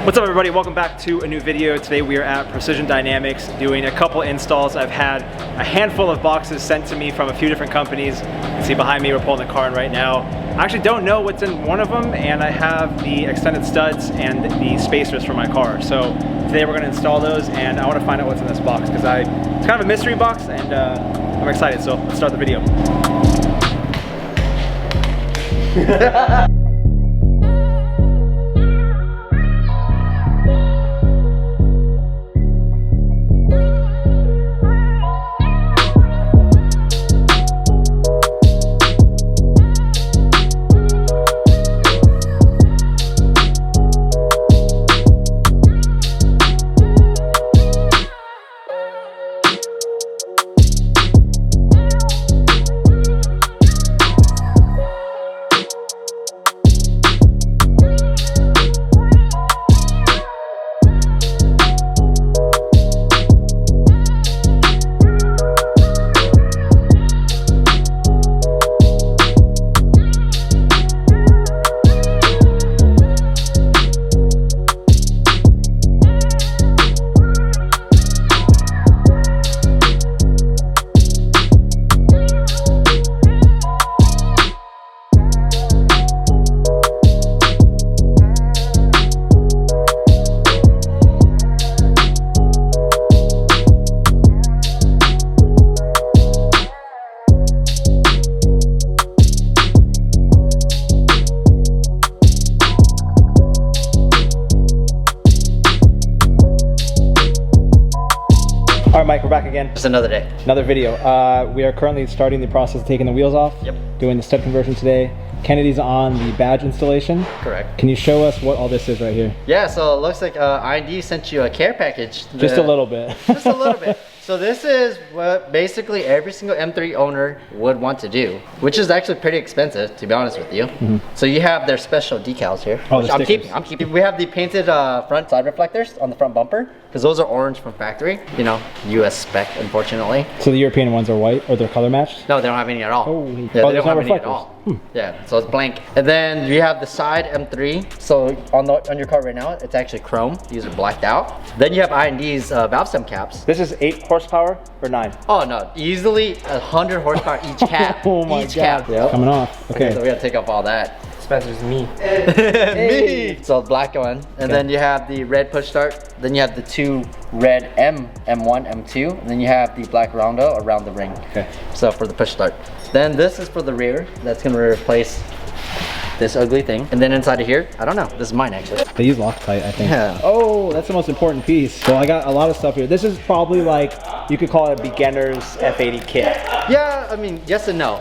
What's up everybody, welcome back to a new video. Today we are at Precision Dynamics doing a couple installs. I've had a handful of boxes sent to me from a few different companies. You can see behind me we're pulling the car in right now. I actually don't know what's in one of them, and I have the extended studs and the spacers for my car. So today we're going to install those, and I want to find out what's in this box because it's kind of a mystery box, and I'm excited. So let's start the video. All right, Mike, we're back again. Just another day. Another video. We are currently starting the process of taking the wheels off. Yep. Doing the stud conversion today. Kennedy's on the badge installation. Correct. Can you show us what all this is right here? Yeah, so it looks like IND sent you a care package. Just a little bit. Just a little bit. So this is what basically every single M3 owner would want to do, which is actually pretty expensive, to be honest with you. Mm-hmm. So you have their special decals here. Oh, the I'm keeping. We have the painted front side reflectors on the front bumper, because those are orange from factory. You know, US spec, unfortunately. So the European ones are white, or they're color matched? No, they don't have any at all. Oh, yeah, they don't have any at all. Yeah, so it's blank. And then you have the side M3. So on your car right now, it's actually chrome. These are blacked out. Then you have IND's valve stem caps. This is 8 horsepower or 9? Oh no, easily 100 horsepower each cap. Oh my each God. cap. Yep. Coming off. Okay. So we gotta take off all that. Spencer's me. Me. So black one, and then you have the red push start. Then you have the two red M1, M2, and then you have the black rondo around the ring. Okay. So for the push start. Then this is for the rear. That's gonna replace this ugly thing. And then inside of here, I don't know. This is mine actually. They use Loctite, I think. Yeah. Oh, that's the most important piece. Well, I got a lot of stuff here. This is probably like, you could call it a beginner's F80 kit. Yeah, I mean, yes and no.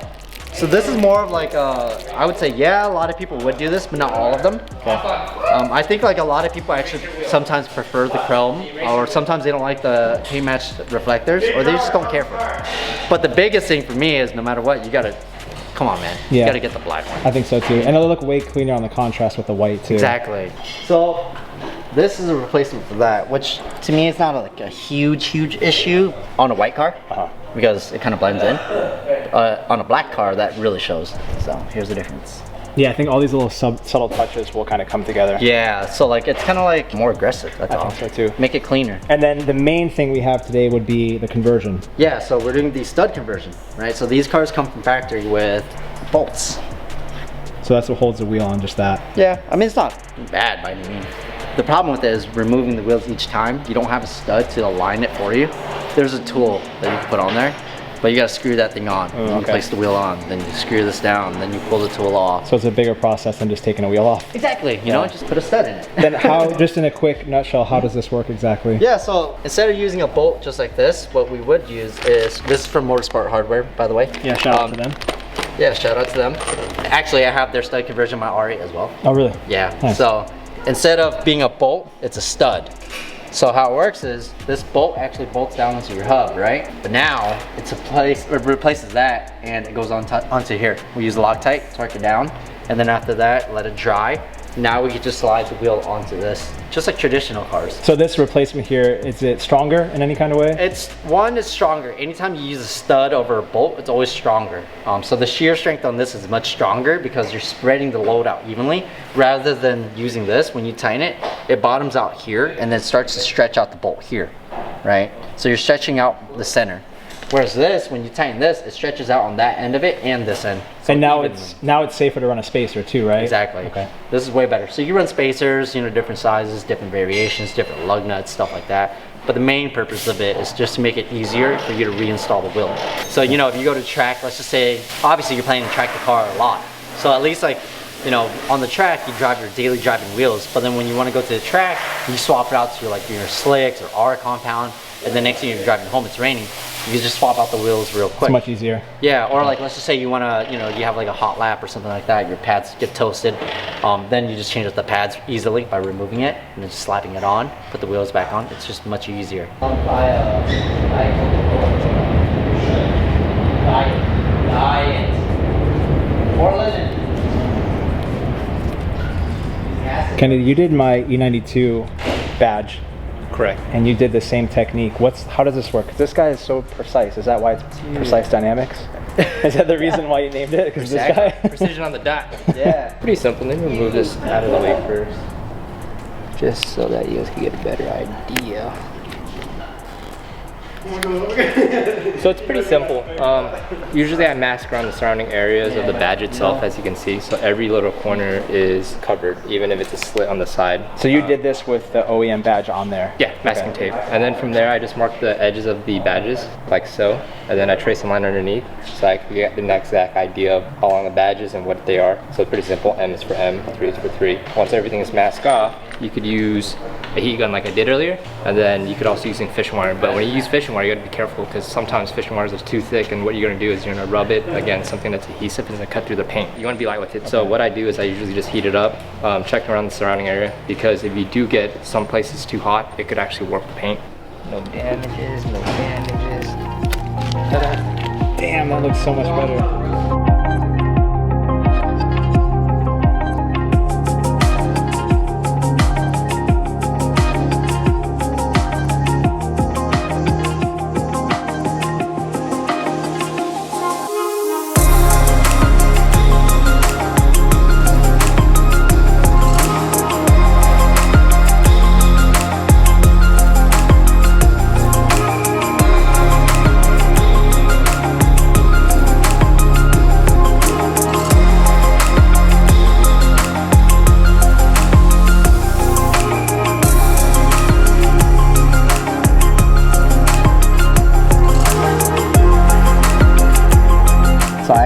So this is more of like I would say, yeah, a lot of people would do this, but not all of them. Okay. I think like a lot of people actually sometimes prefer the chrome, or sometimes they don't like the paint matched reflectors, or they just don't care for it. But the biggest thing for me is no matter what, you gotta, come on man, you gotta get the black one. I think so too. And it'll look way cleaner on the contrast with the white too. Exactly. So this is a replacement for that, which to me is not like a huge issue on a white car because it kind of blends in. On a black car, that really shows. So here's the difference. Yeah, I think all these little subtle touches will kind of come together. Yeah, so like it's kind of like more aggressive. That's all. I think so too. Make it cleaner. And then the main thing we have today would be the conversion. Yeah, so we're doing the stud conversion, right? So these cars come from factory with bolts. So that's what holds the wheel on, just that. Yeah, I mean it's not bad by any means. The problem with it is removing the wheels each time. You don't have a stud to align it for you. There's a tool that you can put on there. But you gotta screw that thing on. You place the wheel on, then you screw this down, then you pull the tool off. So it's a bigger process than just taking a wheel off. Exactly, you know, just put a stud in it. Then how, just in a quick nutshell, how does this work exactly? Yeah, so instead of using a bolt just like this, what we would use is, this is from Motorsport Hardware, by the way. Yeah, shout out to them. Yeah, shout out to them. Actually, I have their stud conversion on my R8 as well. Oh, really? Yeah, Nice. So instead of being a bolt, it's a stud. So how it works is this bolt actually bolts down into your hub, right? But now it's it replaces that and it goes onto here. We use Loctite, torque it down, and then after that, let it dry. Now we can just slide the wheel onto this, just like traditional cars. So this replacement here, is it stronger in any kind of way? It's stronger. Anytime you use a stud over a bolt, it's always stronger. So the shear strength on this is much stronger because you're spreading the load out evenly. Rather than using this, when you tighten it, it bottoms out here and then starts to stretch out the bolt here, right? So you're stretching out the center. Whereas this, when you tighten this, it stretches out on that end of it and this end. So and now it's safer to run a spacer too, right? Exactly. Okay. This is way better. So you run spacers, you know, different sizes, different variations, different lug nuts, stuff like that. But the main purpose of it is just to make it easier for you to reinstall the wheel. So, you know, if you go to track, let's just say, obviously you're planning to track the car a lot. So at least like, you know, on the track, you drive your daily driving wheels, but then when you want to go to the track, you swap it out to like your slicks or R compound, and the next thing you're driving home, it's raining, you can just swap out the wheels real quick. It's much easier. Yeah, or like let's just say you want to, you know, you have like a hot lap or something like that, your pads get toasted, then you just change out the pads easily by removing it and then just slapping it on, put the wheels back on. It's just much easier. Kennedy, you did my E92 badge. Correct. And you did the same technique. How does this work? Because this guy is so precise. Is that why it's Precise Dynamics? Is that the reason why you named it? Because this guy? Precision on the dot. Yeah. Pretty simple. Let me remove this out of the way first, just so that you guys can get a better idea. So it's pretty simple. Usually I mask around the surrounding areas of the badge itself, as you can see. So every little corner is covered, even if it's a slit on the side. So you did this with the OEM badge on there? Yeah, masking tape. And then from there I just mark the edges of the badges, like so. And then I trace a line underneath, so I can get the exact idea of how long the badges and what they are. So it's pretty simple. M is for M, 3 is for 3. Once everything is masked off, you could use a heat gun like I did earlier, and then you could also use fishing wire. But when you use fishing wire, you gotta be careful because sometimes fishing wires are too thick, and what you're gonna do is you're gonna rub it against something that's adhesive and it's gonna cut through the paint. You wanna be light with it. So what I do is I usually just heat it up, check around the surrounding area, because if you do get some places too hot, it could actually warp the paint. No damages, no damages. Ta-da. Damn, that looks so much better.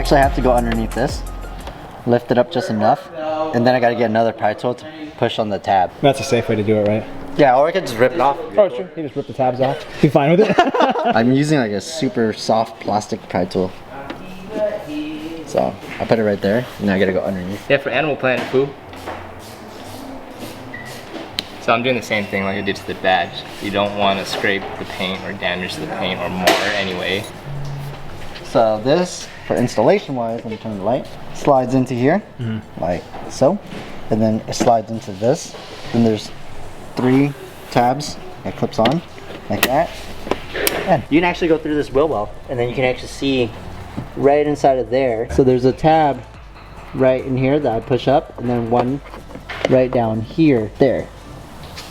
So I have to go underneath this, lift it up just enough, and then I gotta get another pry tool to push on the tab. That's a safe way to do it, right? Yeah, or I could just rip it off. Oh, sure. You just rip the tabs off. You fine with it? I'm using like a super soft plastic pry tool. So I put it right there, and now I gotta go underneath. Yeah, for Animal Planet food. So I'm doing the same thing like I did to the badge. You don't want to scrape the paint or damage the paint or mar anyway. So this, for installation wise, let me turn the light, slides into here, like so, and then it slides into this. Then there's 3 tabs that clips on like that. And you can actually go through this wheel well, and then you can actually see right inside of there. So there's a tab right in here that I push up, and then one right down here, there.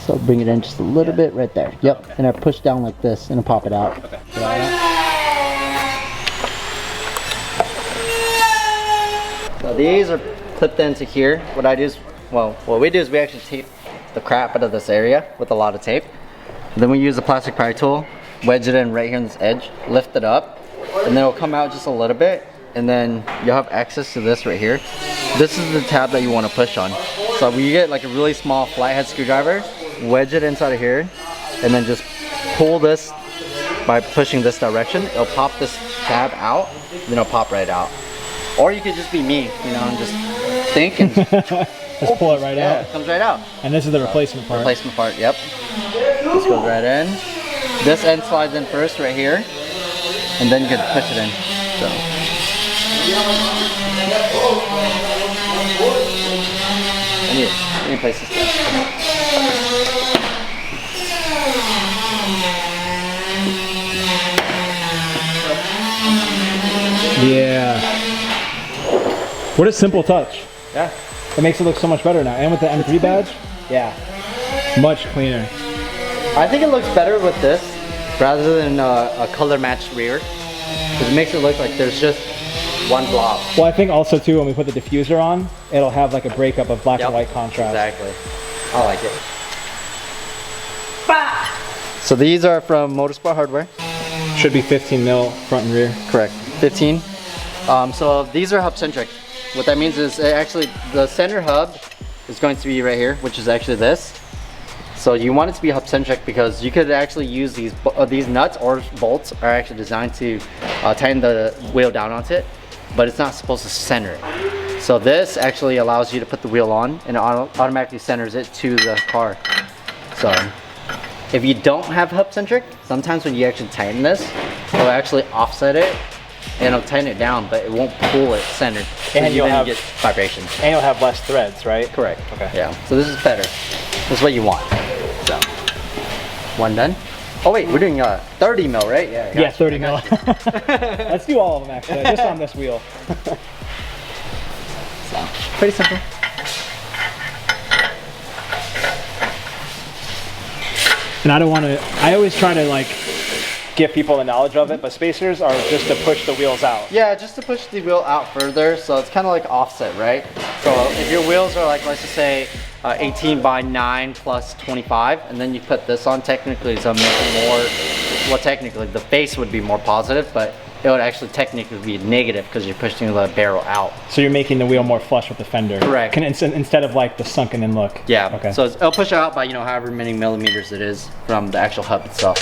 So bring it in just a little bit right there. Yep, and I push down like this and I pop it out. Okay. So these are clipped into here. What I do is, well, what we do is we actually tape the crap out of this area with a lot of tape. And then we use a plastic pry tool, wedge it in right here on this edge, lift it up, and then it'll come out just a little bit, and then you'll have access to this right here. This is the tab that you want to push on. So when you get like a really small flathead screwdriver, wedge it inside of here, and then just pull this by pushing this direction. It'll pop this tab out, then it'll pop right out. Or you could just be me, you know, and just think and just pull it right out. It comes right out. And this is the replacement part. Replacement part, yep. This goes right in. This end slides in first right here, and then you can push it in. So. Any place this down. Yeah. What a simple touch. Yeah. It makes it look so much better now. And with the M3 badge, Yeah. much cleaner. I think it looks better with this rather than a color matched rear, because it makes it look like there's just one blob. Well, I think also too, when we put the diffuser on, it'll have like a breakup of black and white contrast. Exactly. I like it. So these are from Motorsport Hardware. Should be 15 mil front and rear. Correct. 15. So these are hub centric. What that means is actually the center hub is going to be right here, which is actually this. So you want it to be hub centric because you could actually use these nuts or bolts are actually designed to tighten the wheel down onto it, but it's not supposed to center it. So this actually allows you to put the wheel on and it automatically centers it to the car. So if you don't have hub centric, sometimes when you actually tighten this, it'll actually offset it and it'll tighten it down, but it won't pull it centered. So And you you'll then have get vibration. And you'll have less threads, right? Correct. Okay. Yeah. So this is better. This is what you want. So one done. Oh wait, we're doing 30 mil, right? Yeah. Yeah, 30 mil. Let's do all of them actually, just on this wheel. So pretty simple. And I always try to like give people the knowledge of it, but spacers are just to push the wheels out. Yeah, just to push the wheel out further, so it's kind of like offset, right? So if your wheels are like, let's just say 18 by 9 plus 25, and then you put this on, technically it's gonna make it more, well technically the face would be more positive, but it would actually technically be negative because you're pushing the barrel out. So you're making the wheel more flush with the fender. Correct. Instead of like the sunken in look. Yeah, Okay. so it'll push out by, you know, however many millimeters it is from the actual hub itself.